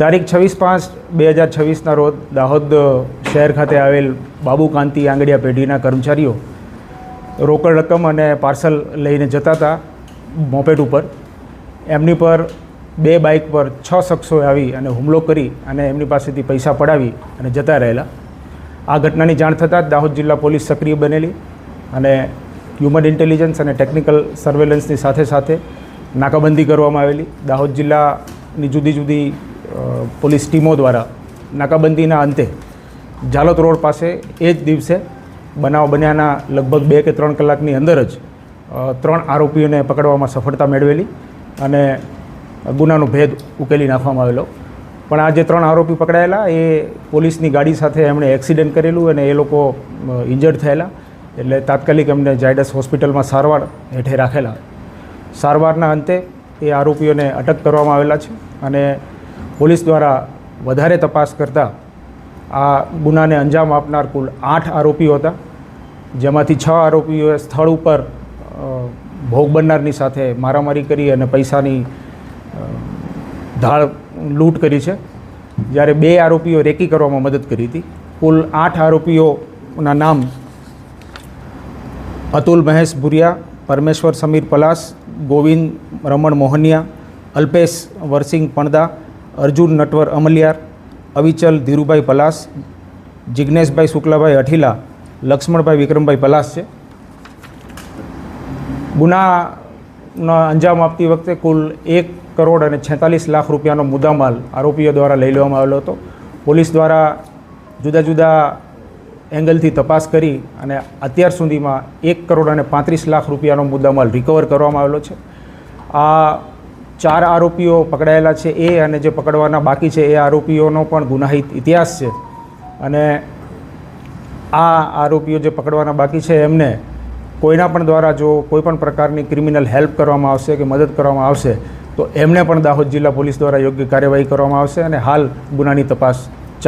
તારીખ 26/5/2026ના રોજ દાહોદ શહેર ખાતે આવેલ બાબુ કાંતિ આંગડિયા પેઢીના કર્મચારીઓ રોકડ રકમ અને પાર્સલ લઈને જતા હતા મોપેડ ઉપર. એમની પર 2 બાઇક પર 6 શખ્સોએ આવી અને હુમલો કરી અને એમની પાસેથી પૈસા પડાવી અને જતા રહેલા. આ ઘટનાની જાણ થતાં જ દાહોદ જિલ્લા પોલીસ સક્રિય બનેલી અને હ્યુમન ઇન્ટેલિજન્સ અને ટેકનિકલ સર્વેલન્સની સાથે સાથે નાકાબંધી કરવામાં આવેલી. દાહોદ જિલ્લાની જુદી જુદી પોલીસ ટીમો દ્વારા નાકાબંધીના અંતે જાલોદ રોડ પાસે એ જ દિવસે બનાવ બન્યાના લગભગ 2 કે 3 કલાકની અંદર જ 3 આરોપીઓને પકડવામાં સફળતા મેળવેલી અને ગુનાનો ભેદ ઉકેલી નાખવામાં આવેલો. પણ આ જે 3 આરોપી પકડાયેલા એ પોલીસની ગાડી સાથે એમણે એક્સિડન્ટ કરેલું અને એ લોકો ઇન્જર્ડ થયેલા, એટલે તાત્કાલિક એમને ઝાયડસ હોસ્પિટલમાં સારવાર હેઠે રાખેલા. સારવારના અંતે એ આરોપીઓને અટક કરવામાં આવેલા છે અને પોલીસ દ્વારા વધારે તપાસ કરતાં આ ગુનાને અંજામ આપનાર કુલ 8 આરોપીઓ હતા, જેમાંથી 6 આરોપીઓએ સ્થળ ઉપર ભોગ બનનારની સાથે મારામારી કરી અને પૈસાની ધાળ લૂંટ કરી છે, જ્યારે 2 આરોપીઓ રેકી કરવામાં મદદ કરી હતી. કુલ 8 આરોપીઓના નામ અતુલ મહેશ ભુરિયા, પરમેશ્વર સમીર પલાસ, ગોવિંદ રમણ મોહનિયા, અલ્પેશ વરસિંગ પણદા, અર્જુન નટવર અમલિયાર, અવિચલ ધીરુભાઈ પલાસ, જિજ્ઞેશભાઈ શુક્લાભાઈ અઠીલા, લક્ષ્મણભાઈ વિક્રમભાઈ પલાસ છે. ગુનાનો અંજામ આપતી વખતે કુલ 1,46,00,000 રૂપિયાનો મુદ્દામાલ આરોપીઓ દ્વારા લઈ લેવામાં આવેલો હતો. પોલીસ દ્વારા જુદા જુદા એંગલથી તપાસ કરી અને અત્યાર સુધીમાં 1,35,00,000 રૂપિયાનો મુદ્દામાલ રિકવર કરવામાં આવેલો છે. આ 4 આરોપીઓ પકડાયેલા છે એ અને જે પકડવાના બાકી છે એ આરોપીઓનો પણ ગુનાહિત ઇતિહાસ છે અને આ આરોપીઓ જે પકડવાના બાકી છે એમને કોઈના પણ દ્વારા જો કોઈપણ પ્રકારની ક્રિમિનલ હેલ્પ કરવામાં આવશે કે મદદ કરવામાં આવશે તો એમને પણ દાહોદ જિલ્લા પોલીસ દ્વારા યોગ્ય કાર્યવાહી કરવામાં આવશે અને હાલ ગુનાની તપાસ